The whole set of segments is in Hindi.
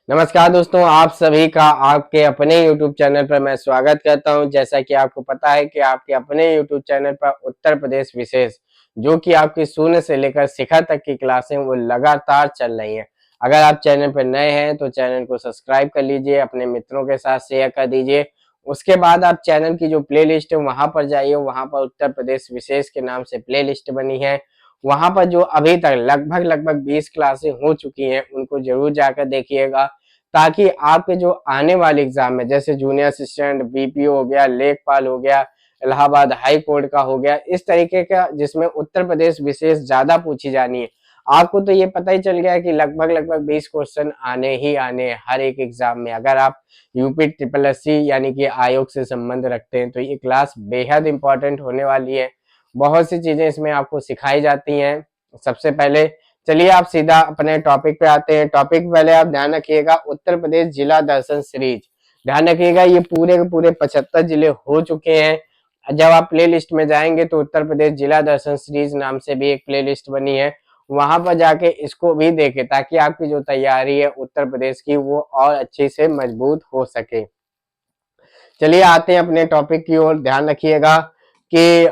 नमस्कार दोस्तों, आप सभी का आपके अपने YouTube चैनल पर मैं स्वागत करता हूं। जैसा कि आपको पता है कि आपके अपने YouTube चैनल पर उत्तर प्रदेश विशेष जो कि आपकी शून्य से लेकर शिखर तक की क्लासें वो लगातार चल रही हैं। अगर आप चैनल पर नए हैं तो चैनल को सब्सक्राइब कर लीजिए, अपने मित्रों के साथ शेयर कर दीजिए। उसके बाद आप चैनल की जो प्लेलिस्ट है वहां पर जाइए, वहां पर उत्तर प्रदेश विशेष के नाम से प्लेलिस्ट बनी है। वहां पर जो अभी तक लगभग 20 क्लासें हो चुकी हैं उनको जरूर जाकर देखिएगा, ताकि आपके जो आने वाले एग्जाम में जैसे जूनियर असिस्टेंट, बीपीओ हो गया, लेखपाल हो गया, इलाहाबाद हाई कोर्ट का हो गया, इस तरीके का जिसमें उत्तर प्रदेश विशेष ज्यादा पूछी जानी है। आपको तो ये पता ही चल गया है कि लगभग 20 क्वेश्चन आने ही आने हर एक एग्जाम में। अगर आप यूपी ट्रिपल एससी यानी कि आयोग से संबंध रखते हैं तो ये क्लास बेहद इंपॉर्टेंट होने वाली है। बहुत सी चीजें इसमें आपको सिखाई जाती हैं। सबसे पहले चलिए आप सीधा अपने टॉपिक पे आते हैं। टॉपिक पहले आप ध्यान रखिएगा, उत्तर प्रदेश जिला दर्शन सीरीज। ध्यान रखिएगा ये पूरे के पूरे 75 जिले हो चुके हैं। जब आप प्ले लिस्ट में जाएंगे तो उत्तर प्रदेश जिला दर्शन सीरीज नाम से भी एक प्ले लिस्ट बनी है, वहां पर जाके इसको भी देखें ताकि आपकी जो तैयारी है उत्तर प्रदेश की वो और अच्छे से मजबूत हो सके। चलिए आते हैं अपने टॉपिक की ओर। ध्यान रखिएगा कि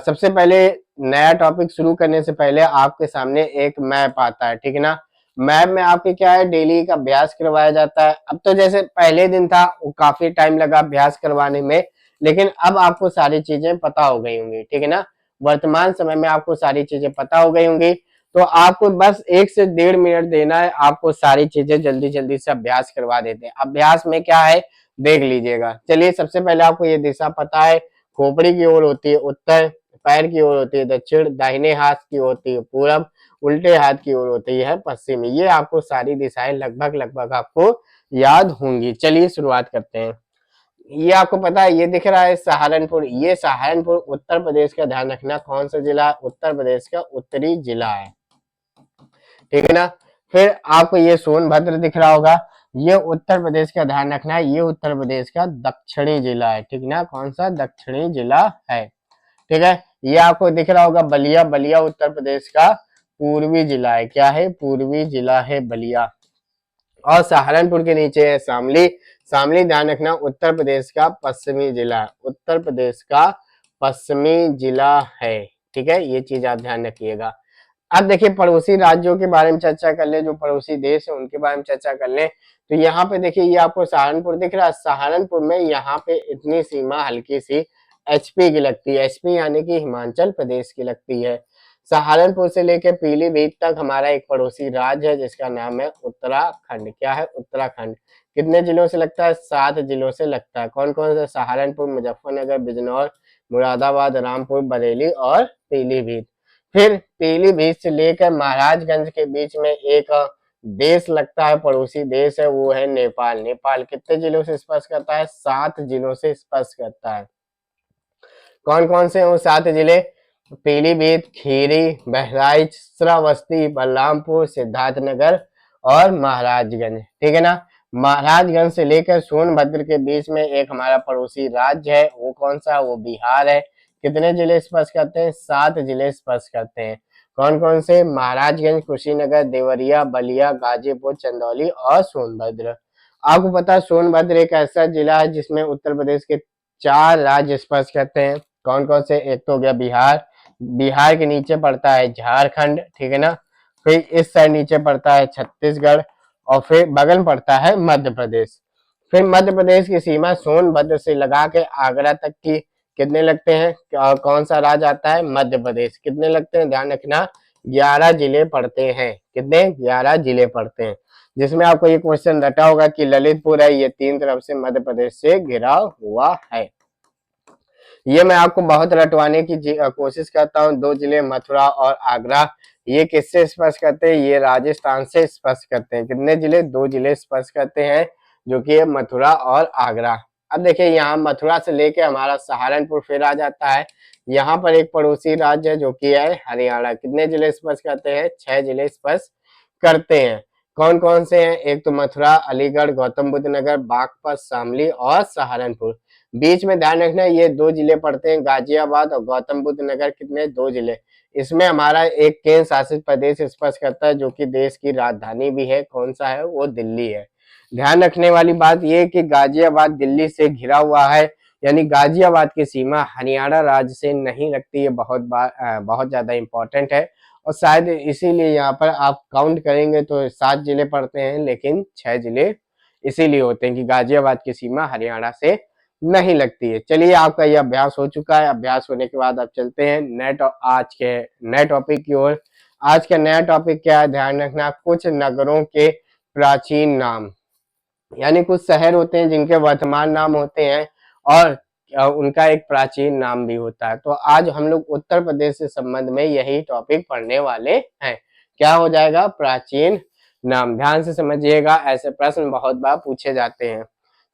सबसे पहले नया टॉपिक शुरू करने से पहले आपके सामने एक मैप आता है, ठीक है ना। मैप में आपके क्या है, डेली का अभ्यास करवाया जाता है। अब तो जैसे पहले दिन था वो काफी टाइम लगा अभ्यास करवाने में, लेकिन अब आपको सारी चीजें पता हो गई होंगी, ठीक है ना। वर्तमान समय में आपको सारी चीजें पता हो गई होंगी, तो आपको बस 1 से 1.5 मिनट देना है, आपको सारी चीजें जल्दी जल्दी से अभ्यास करवा देते हैं। अभ्यास में क्या है देख लीजिएगा। चलिए सबसे पहले आपको ये दिशा पता है, खोपड़ी की ओर होती है उत्तर, पैर की ओर होती है दक्षिण, दाहिने हाथ की होती है पूरब, उल्टे हाथ की ओर होती है पश्चिम। ये आपको सारी दिशाएं लगभग आपको याद होंगी। चलिए शुरुआत करते हैं। ये आपको पता है, ये दिख रहा है सहारनपुर, ये सहारनपुर उत्तर प्रदेश का। ध्यान रखना कौन सा जिला, उत्तर प्रदेश का उत्तरी जिला है, ठीक है ना। फिर आपको ये सोनभद्र दिख रहा होगा, ये उत्तर प्रदेश का। ध्यान रखना है ये उत्तर प्रदेश का दक्षिणी जिला है, ठीक ना, कौन सा दक्षिणी जिला है, ठीक है। ये आपको दिख रहा होगा बलिया, बलिया उत्तर प्रदेश का पूर्वी जिला है। क्या है, पूर्वी जिला है बलिया। और सहारनपुर के नीचे है शामली, शामली ध्यान रखना उत्तर प्रदेश का पश्चिमी जिला है, उत्तर प्रदेश का पश्चिमी जिला है, ठीक है। ये चीज आप ध्यान रखिएगा। अब देखिए पड़ोसी राज्यों के बारे में चर्चा कर ले, जो पड़ोसी देश है उनके बारे में चर्चा कर ले। तो यहाँ पे देखिए ये आपको सहारनपुर दिख रहा है, सहारनपुर में यहाँ पे इतनी सीमा हल्की सी एचपी की लगती है, एचपी यानी कि हिमाचल प्रदेश की लगती है। सहारनपुर से लेकर पीलीभीत तक हमारा एक पड़ोसी राज्य है जिसका नाम है उत्तराखंड। क्या है, उत्तराखंड। कितने जिलों से लगता है, 7 जिलों से लगता है। कौन कौन से, सहारनपुर, मुजफ्फरनगर, बिजनौर, मुरादाबाद, रामपुर, बरेली और पीलीभीत। फिर पीलीभीत से लेकर महाराजगंज के बीच में एक देश लगता है, पड़ोसी देश है, वो है नेपाल। नेपाल कितने जिलों से स्पर्श करता है, 7 जिलों से स्पर्श करता है। कौन कौन से वो 7 जिले, पीलीभीत, खीरी, बहराइच, श्रावस्ती, बलरामपुर, सिद्धार्थनगर और महाराजगंज, ठीक है ना। महाराजगंज से लेकर सोनभद्र के बीच में एक हमारा पड़ोसी राज्य है, वो कौन सा, वो बिहार है। कितने जिले स्पर्श करते हैं, 7 जिले स्पर्श करते हैं। कौन कौन से, महाराजगंज, कुशीनगर, देवरिया, बलिया, गाजीपुर, चंदौली और सोनभद्र। आपको पता है सोनभद्र एक ऐसा जिला है जिसमें उत्तर प्रदेश के 4 राज्य स्पर्श करते हैं। कौन कौन से, एक तो हो गया बिहार, बिहार के नीचे पड़ता है झारखंड, ठीक है ना। फिर इस साइड नीचे पड़ता है छत्तीसगढ़ और फिर बगल में पड़ता है मध्य प्रदेश। फिर मध्य प्रदेश की सीमा सोनभद्र से लगा के आगरा तक की कितने लगते हैं, कौन सा राज्य आता है, मध्य प्रदेश। कितने लगते हैं, ध्यान रखना 11 जिले पड़ते हैं। कितने, 11 जिले पड़ते हैं। जिसमें आपको ये क्वेश्चन रटा होगा कि ललितपुर है, ये 3 तरफ से मध्य प्रदेश से घिरा हुआ है। ये मैं आपको बहुत रटवाने की कोशिश करता हूँ। 2 जिले मथुरा और आगरा, ये किससे स्पर्श करते हैं, ये राजस्थान से स्पर्श करते हैं। कितने जिले, 2 जिले स्पर्श करते हैं, जो कि मथुरा और आगरा। अब देखिए यहाँ मथुरा से लेके हमारा सहारनपुर फिर आ जाता है। यहाँ पर एक पड़ोसी राज्य है जो कि है हरियाणा। कितने जिले स्पर्श करते हैं, 6 जिले स्पर्श करते हैं। कौन कौन से हैं, एक तो मथुरा, अलीगढ़, गौतम बुद्ध नगर, बागपत, शामली और सहारनपुर। बीच में ध्यान रखना ये 2 जिले पड़ते हैं, गाजियाबाद और गौतम बुद्ध नगर। कितने, 2 जिले। इसमें हमारा एक केंद्र शासित प्रदेश स्पर्श करता है जो कि देश की राजधानी भी है, कौन सा है, वो दिल्ली है। ध्यान रखने वाली बात यह कि गाजियाबाद दिल्ली से घिरा हुआ है, यानी गाजियाबाद की सीमा हरियाणा राज्य से नहीं लगती। ये बहुत ज्यादा इंपॉर्टेंट है और शायद इसीलिए यहाँ पर आप काउंट करेंगे तो 7 जिले पड़ते हैं, लेकिन 6 जिले इसीलिए होते हैं कि गाजियाबाद की सीमा हरियाणा से नहीं लगती है। चलिए, आपका ये अभ्यास हो चुका है। अभ्यास होने के बाद अब चलते हैं आज के नए टॉपिक की ओर। आज का नया टॉपिक क्या है, ध्यान रखना, कुछ नगरों के प्राचीन नाम। यानी कुछ शहर होते हैं जिनके वर्तमान नाम होते हैं और उनका एक प्राचीन नाम भी होता है। तो आज हम लोग उत्तर प्रदेश से संबंध में यही टॉपिक पढ़ने वाले हैं। क्या हो जाएगा, प्राचीन नाम। ध्यान से समझिएगा, ऐसे प्रश्न बहुत बार पूछे जाते हैं।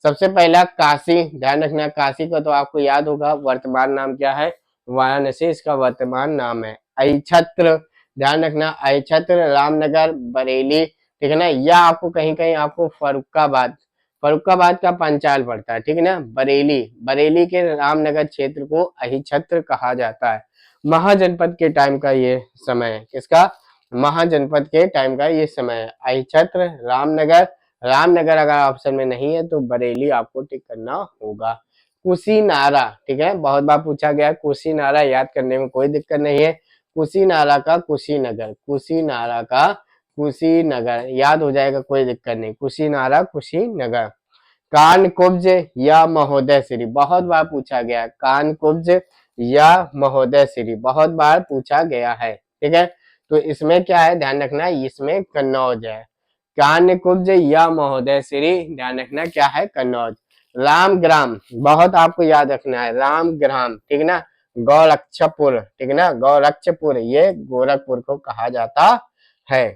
सबसे पहला काशी, ध्यान रखना, काशी का तो आपको याद होगा, वर्तमान नाम क्या है, वाराणसी इसका वर्तमान नाम है। अहिछत्र, ध्यान रखना, अहिछत्र रामनगर बरेली, ठीक है ना, या आपको कहीं कहीं आपको फर्रुखाबाद का पंचाल पड़ता है, ठीक है ना। बरेली के रामनगर क्षेत्र को अहिछत्र कहा जाता है। महाजनपद के टाइम का ये समय है, किसका, महाजनपद के टाइम का ये समय है। अहिछत्र, रामनगर अगर ऑप्शन में नहीं है तो बरेली आपको टिक करना होगा। कुशीनारा, ठीक है, बहुत बार पूछा गया, कुशीनारा याद करने में कोई दिक्कत नहीं है। कुशीनारा का कुशीनगर याद हो जाएगा, कोई दिक्कत नहीं। कुशीनारा, कुशीनगर। कानकुब्ज या महोदय श्री, बहुत बार पूछा गया। कानकुब्ज या महोदय श्री बहुत बार पूछा गया है, ठीक है। तो इसमें क्या है, ध्यान रखना, इसमें कन्नौज है। कानकुब्ज या महोदय श्री, ध्यान रखना क्या है, कन्नौज। रामग्राम, बहुत आपको याद रखना है, रामग्राम, ठीक ना। गौरक्षपुर, ठीक है ना, गौरक्षपुर ये गोरखपुर को कहा जाता है।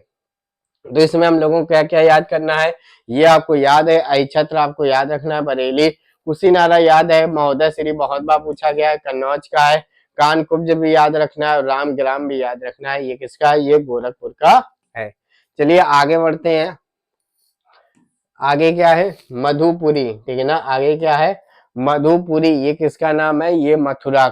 तो इसमें हम लोगों को क्या क्या याद करना है, ये आपको याद है। अहिछत्र आपको याद रखना है, बरेली, कुशीनारा याद है, महोदय श्री बहुत बार पूछा गया है, कन्नौज का है। कानकुब्ज भी याद रखना है और रामग्राम भी याद रखना है। ये किसका है, ये गोरखपुर का है। चलिए आगे बढ़ते हैं। आगे क्या है, मधुपुरी, ठीक है ना, आगे क्या है, मधुपुरी, ये किसका नाम है, ये मथुरा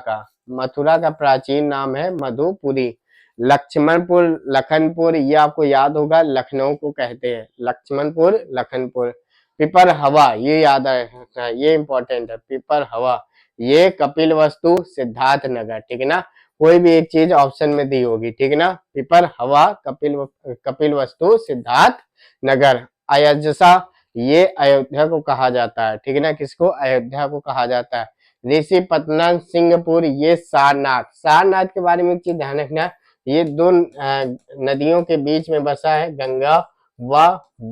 का प्राचीन नाम है मधुपुरी। लक्ष्मणपुर, लखनपुर, ये आपको याद होगा, लखनऊ को कहते हैं, लक्ष्मणपुर, लखनपुर। पिपर हवा, ये याद है, ये इंपॉर्टेंट है, पिपर हवा, ये कपिल वस्तु, सिद्धार्थ नगर, ठीक है ना। कोई भी एक चीज ऑप्शन में दी होगी, ठीक है ना। पिपर हवा, कपिल वस्तु, सिद्धार्थ नगर। अयोध्या, ये अयोध्या को कहा जाता है, ठीक है ना, किसको, अयोध्या को कहा जाता है। ऋषिपत्तनम, सिंहपुर, ये सारनाथ के बारे में एक चीज ध्यान रखना, ये दो नदियों के बीच में बसा है, गंगा व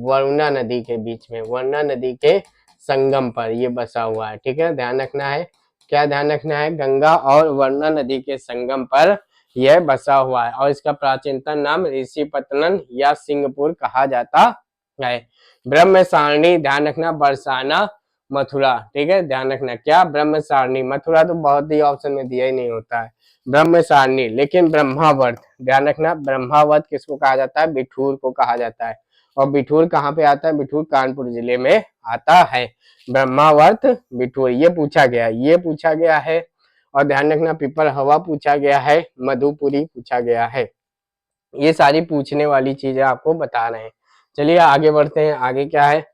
वरुणा नदी के बीच में, वरुणा नदी के संगम पर ये बसा हुआ है, ठीक है, ध्यान रखना है। क्या ध्यान रखना है, गंगा और वरुणा नदी के संगम पर यह बसा हुआ है और इसका प्राचीनतम नाम ऋषिपत्तनम या सिंहपुर कहा जाता है। ब्रह्म सारणी, ध्यान रखना, बरसाना, मथुरा, ठीक है, ध्यान रखना, क्या, ब्रह्म सारणी, मथुरा तो बहुत ही ऑप्शन में दिया ही नहीं होता है, ब्रह्म सारणी। लेकिन ब्रह्मावर्त, ध्यान रखना, ब्रह्मावर्त किसको कहा जाता है, बिठूर को कहा जाता है। और बिठूर कहाँ पे आता है, बिठूर कानपुर जिले में आता है। ब्रह्मावर्त, बिठूर, ये पूछा गया है। और ध्यान रखना, पिपर हवा पूछा गया है, मधुपुरी पूछा गया है। ये सारी पूछने वाली चीजें आपको बता रहे हैं। चलिए आगे बढ़ते हैं। आगे क्या है,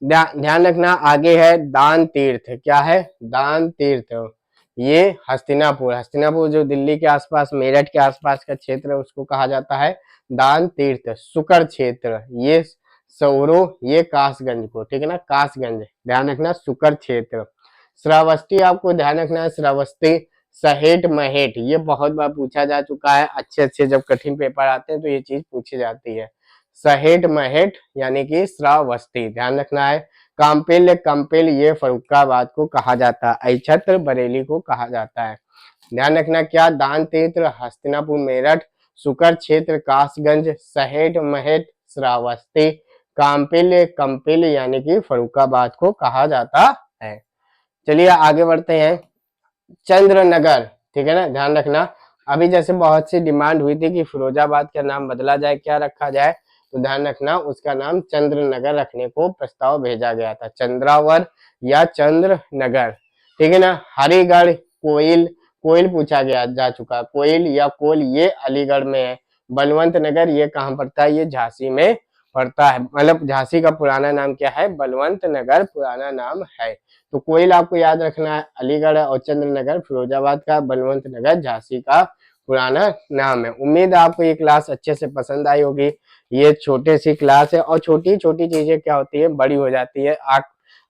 ध्यान रखना, आगे है दान तीर्थ। क्या है, दान तीर्थ, ये हस्तिनापुर जो दिल्ली के आसपास, मेरठ के आसपास का क्षेत्र है, उसको कहा जाता है दान तीर्थ। सुकर क्षेत्र, ये सौरो, ये कासगंज को, ठीक है ना, कासगंज, ध्यान रखना, सुकर क्षेत्र। श्रावस्ती आपको ध्यान रखना है, श्रावस्ती। सहेट महेट, ये बहुत बार पूछा जा चुका है, अच्छे जब कठिन पेपर आते हैं तो ये चीज पूछी जाती है। सहेट महेट यानी कि श्रावस्ती, ध्यान रखना है। कंपिल, ये फर्रुखाबाद को कहा जाता है। अहिछत्र बरेली को कहा जाता है। ध्यान रखना, क्या, दान तीर्थ हस्तिनापुर मेरठ, सुकर क्षेत्र कासगंज, सहेट महेट श्रावस्ती, कंपिल यानी कि फर्रुखाबाद को कहा जाता है। चलिए आगे बढ़ते हैं। चंद्रनगर, ठीक है ना, ध्यान रखना, अभी जैसे बहुत सी डिमांड हुई थी कि फिरोजाबाद का नाम बदला जाए, क्या रखा जाए, तो ध्यान रखना उसका नाम चंद्रनगर रखने को प्रस्ताव भेजा गया था, चंद्रावर या चंद्रनगर, ठीक है ना। हरिगढ़, कोयल पूछा गया जा चुका, कोयल या कोल, ये अलीगढ़ में है। बलवंत नगर, ये कहाँ पड़ता है, ये झांसी में पड़ता है, मतलब झांसी का पुराना नाम क्या है, बलवंत नगर पुराना नाम है। तो कोयल आपको याद रखना है, अलीगढ़ और चंद्र नगर फिरोजाबाद का, बलवंत नगर झांसी का पुराना नाम है। उम्मीद है आपको ये क्लास अच्छे से पसंद आई होगी। ये छोटे सी क्लास है और छोटी छोटी चीजें क्या होती है, बड़ी हो जाती है।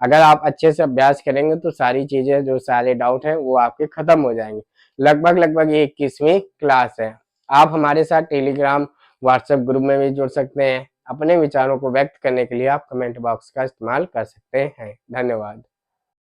अगर आप अच्छे से अभ्यास करेंगे तो सारी चीजें, जो सारे डाउट हैं वो आपके खत्म हो जाएंगे। लगभग लगभग ये 21वीं क्लास है। आप हमारे साथ टेलीग्राम व्हाट्सएप ग्रुप में भी जुड़ सकते हैं। अपने विचारों को व्यक्त करने के लिए आप कमेंट बॉक्स का इस्तेमाल कर सकते हैं। धन्यवाद।